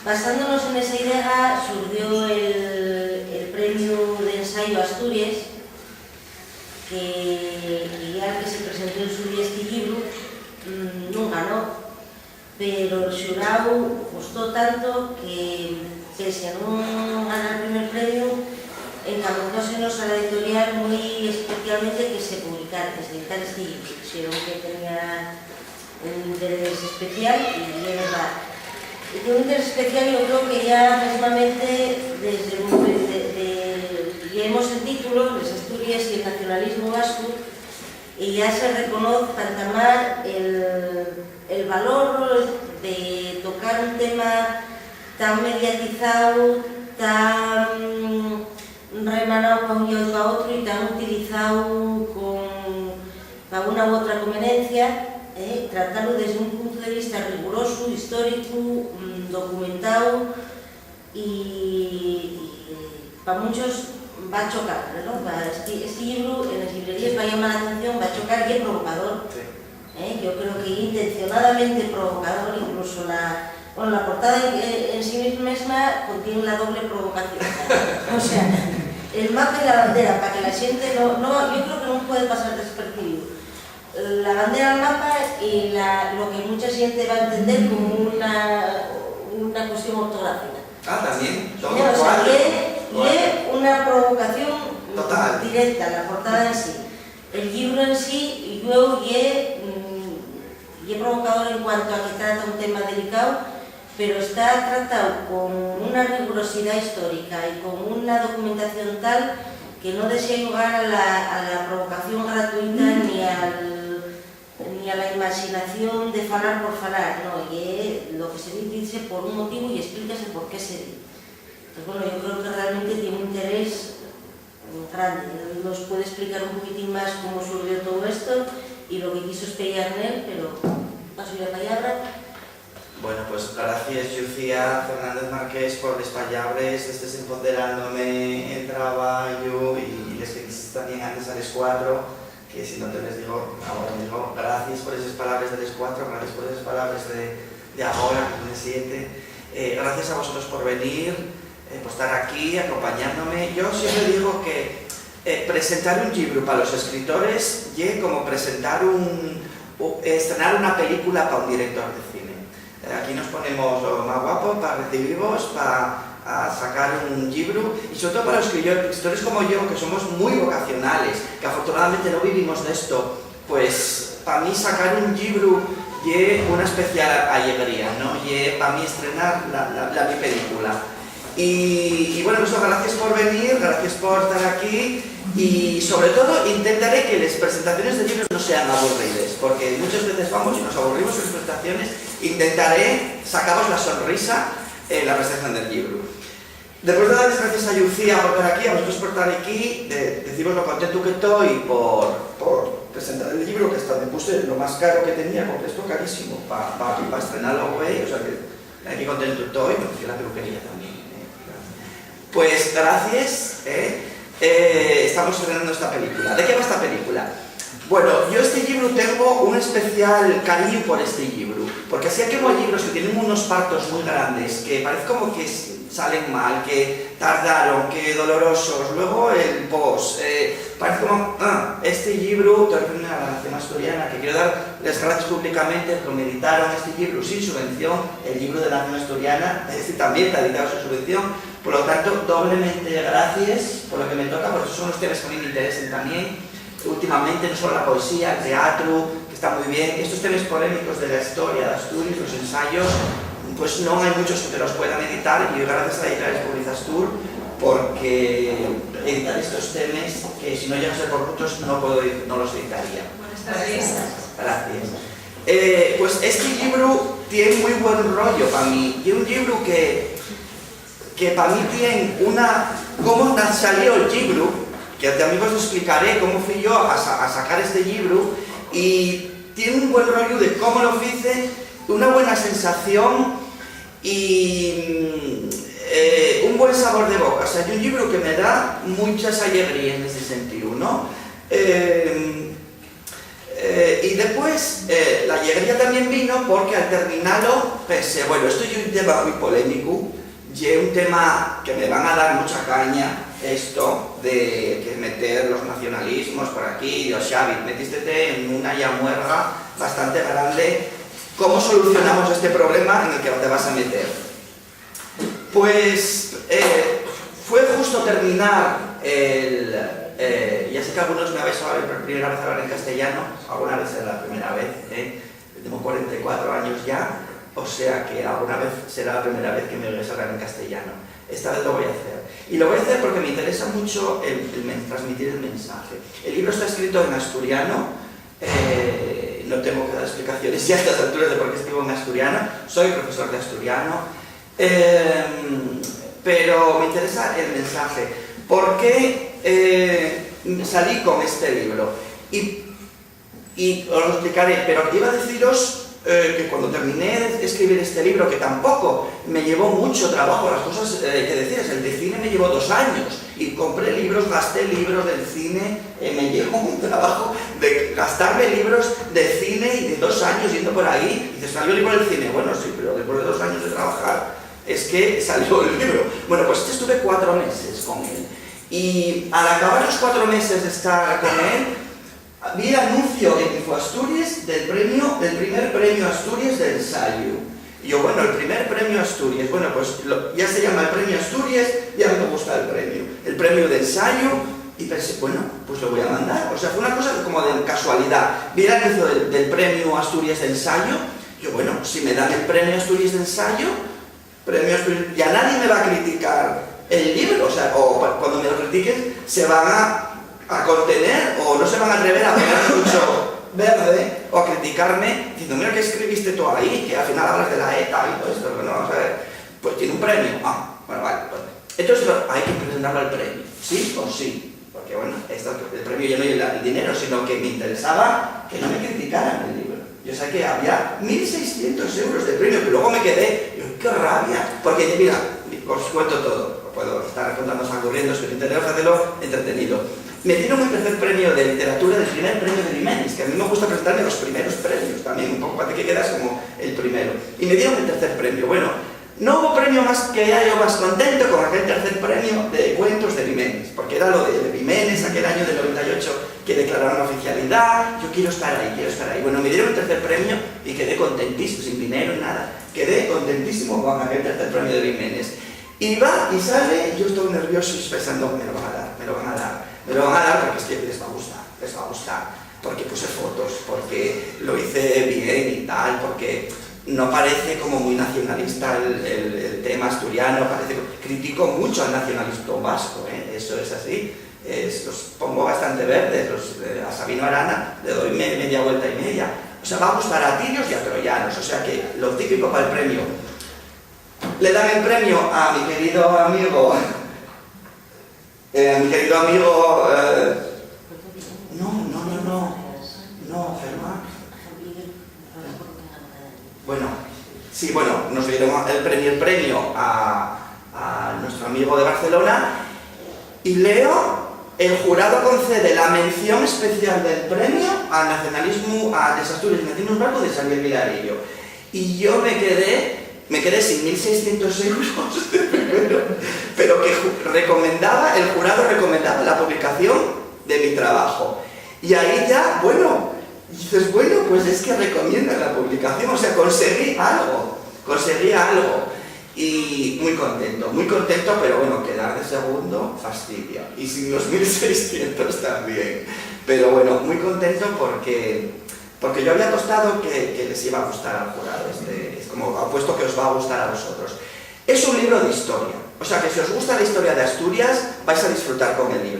basándonos en esa idea surgió el premio de ensayo Asturias, que ya que se presentó en su día este libro, non ganó, pero o xurado gustou tanto que, pese a non ganar o primer premio, encamuzósenos a la editorial moi especialmente que se publicara, que se editara este libro. Xeron que tenía un interés especial e é verdad. Y tiene un interés especial, yo creo que ya mismamente desde leemos el título, las Asturias y el nacionalismo vasco, y ya se reconoce para entamar el valor de tocar un tema tan mediatizado, tan remanado para un y para otro y tan utilizado para una u otra conveniencia. Tratarlo desde un punto de vista riguroso, histórico, documentado y para muchos va a chocar, ¿no? Este libro en las librerías va a llamar la atención, va a chocar y es provocador. Yo creo que intentadamente provocador, incluso la portada en sí misma contiene la doble provocación. O sea, el mapa y la bandera, para que la gente yo creo que no puede pasar despercibido. La bandera al mapa y lo que mucha gente va a entender como una cuestión ortográfica. También. O sea, que una provocación total, directa, la portada en sí. El libro en sí, yo es provocador en cuanto a que trata un tema delicado, pero está tratado con una rigurosidad histórica y con una documentación tal que no desea lugar a la provocación gratuita ni a la imaginación de falar por falar, no, y lo que se dice por un motivo y explícase por qué se dice. Entonces, bueno, yo creo que realmente tiene un interés grande. Nos puede explicar un poquitín más cómo surgió todo esto y lo que quiso espellar en él, pero paso la palabra. Bueno, pues gracias, Lucía Fernández Marqués, por las palabras, estés empoderándome en trabajo y les que dices también antes a las 4, que si no te les digo, ahora digo, gracias por esas palabras de las 4, gracias por esas palabras de ahora, de 7. Gracias a vosotros por venir, por estar aquí, acompañándome. Yo siempre digo que presentar un libro para los escritores es como presentar estrenar una película para un director de cine. Aquí nos ponemos lo más guapo para recibirvos, para sacar un libro y sobre todo para los escritores como yo, que somos muy vocacionales, que afortunadamente no vivimos de esto, pues para mí sacar un libro es una especial alegría, ¿no? Y para mí estrenar mi película. Y bueno, pues gracias por venir, gracias por estar aquí y sobre todo intentaré que las presentaciones de libros no sean aburridas, porque muchas veces vamos y nos aburrimos en las presentaciones. Intentaré sacaros la sonrisa en la presentación del libro. Después de darles gracias a Lucía por estar aquí, a vosotros por estar aquí, deciros lo contento que estoy por presentar el libro, que hasta me puse lo más caro que tenía, compré esto carísimo para estrenarlo, güey, o sea que aquí contento estoy, me fui a la peluquería también. Pues gracias, estamos estrenando esta película. ¿De qué va esta película? Bueno, yo este libro tengo un especial cariño por este libro, porque así que hay libros que tienen unos partos muy grandes, que parece como que salen mal, que tardaron, que dolorosos, luego el post, parece como, este libro, te refieres a la Nación Asturiana, que quiero dar las gracias públicamente porque me editaron este libro sin subvención, el libro de la Nación Asturiana, este también está editado sin subvención, por lo tanto, doblemente gracias por lo que me toca, porque son los temas que a mí me interesan también, últimamente, no solo la poesía, el teatro, que está muy bien, estos temas polémicos de la historia de Asturias, los ensayos, pues no hay muchos que te los puedan editar y gracias a la editorial Publicastur porque editar estos temas que si no llegan a ser por muchos no los editaría. Buenas tardes. Gracias. Pues este libro tiene muy buen rollo para mí y es un libro que para mí tiene cómo salió el libro, que también os explicaré cómo fui yo a sacar este libro y tiene un buen rollo de cómo lo hice, una buena sensación y un buen sabor de boca. O sea, es un libro que me da muchas alegrías en ese sentido, ¿no? Y después la alegría también vino porque al terminarlo pensé, bueno, esto es un tema muy polémico, y es un tema que me van a dar mucha caña, esto de que meter los nacionalismos por aquí. Dios, Xavi, metiste en una yamuerga bastante grande. ¿Cómo solucionamos este problema en el que te vas a meter? Pues fue justo terminar ya sé que algunos me habéis hablado por primera vez hablar en castellano, alguna vez será la primera vez, tengo 44 años ya, o sea que alguna vez será la primera vez que me oigáis hablar en castellano. Esta vez lo voy a hacer. Y lo voy a hacer porque me interesa mucho transmitir el mensaje. El libro está escrito en asturiano, no tengo que dar explicaciones ya a estas alturas de por qué escribo en asturiano, soy profesor de asturiano, pero me interesa el mensaje. ¿Por qué salí con este libro? Y os lo explicaré, pero iba a deciros que cuando terminé de escribir este libro, que tampoco me llevó mucho trabajo, las cosas que decías, el de cine me llevó 2 años, y compré libros, gasté libros del cine, me llevó un trabajo de gastarme libros de cine y de 2 años yendo por ahí, y dices, ¿salió el libro del cine? Bueno, sí, pero después de 2 años de trabajar, es que salió el libro. Bueno, pues estuve 4 meses con él, y al acabar los 4 meses de estar con él, vi el anuncio en InfoAsturias del primer premio Asturias de ensayo. Y yo, bueno, el primer premio Asturias, bueno, pues ya se llama el premio Asturias, ya me gusta el premio de ensayo, y pensé, bueno, pues lo voy a mandar. O sea, fue una cosa como de casualidad. Vi el anuncio del premio Asturias de ensayo, yo, bueno, si me dan el premio Asturias de ensayo, ya nadie me va a criticar el libro, o sea, o cuando me lo critiquen se van a contener o no se van a atrever a pegar mucho verde o a criticarme diciendo, mira que escribiste tú ahí, que al final hablas de la ETA y todo esto, bueno, vamos a ver, pues tiene un premio. Bueno, vale, pues. Entonces hay que presentarlo al premio, sí o sí, porque bueno, el premio ya no es el dinero, sino que me interesaba que no me criticaran el libro. Yo sé que había 1.600 euros de premio, que luego me quedé, yo, qué rabia, porque mira, os cuento todo, puedo estar contando ocurriendo, pero intentaré hacerlo entretenido. Me dieron el tercer premio de literatura del primer premio de Limenis, que a mí me gusta presentarme los primeros premios también, un poco para que quedas como el primero. Y me dieron el tercer premio. Bueno, no hubo premio más que haya yo más contento con aquel tercer premio de cuentos de Limenis, porque era lo de Limenis, aquel año del 98 que declararon oficialidad, yo quiero estar ahí, quiero estar ahí. Bueno, me dieron el tercer premio y quedé contentísimo, sin dinero ni nada, quedé contentísimo con aquel tercer premio de Limenis. Y va y sale, yo estoy nervioso y pensando, me lo van a dar, me lo van a dar. Me lo van a dar porque es que les va a gustar, porque puse fotos, porque lo hice bien y tal, porque no parece como muy nacionalista el tema asturiano, parece que critico mucho al nacionalismo vasco, eso es así, los pongo bastante verdes, a Sabino Arana le doy media vuelta y media, o sea, va a gustar a tiros y a troyanos, o sea que lo típico para el premio. Le dan el premio a mi querido amigo... Germán. Bueno, nos dieron el premio a nuestro amigo de Barcelona y leo, el jurado concede la mención especial del premio al nacionalismo, a Asturias y nacionalismo vasco de Xavier Vilarillo. Y yo me quedé sin 1.600 euros de primero, pero que el jurado recomendaba la publicación de mi trabajo. Y ahí ya, bueno, dices, bueno, pues es que recomiendan la publicación, o sea, conseguí algo. Y muy contento, pero bueno, quedar de segundo fastidia. Y sin los 1.600 también. Pero bueno, muy contento porque yo había apostado que les iba a gustar al jurado, es como apuesto que os va a gustar a vosotros. Es un libro de historia, o sea que si os gusta la historia de Asturias, vais a disfrutar con el libro.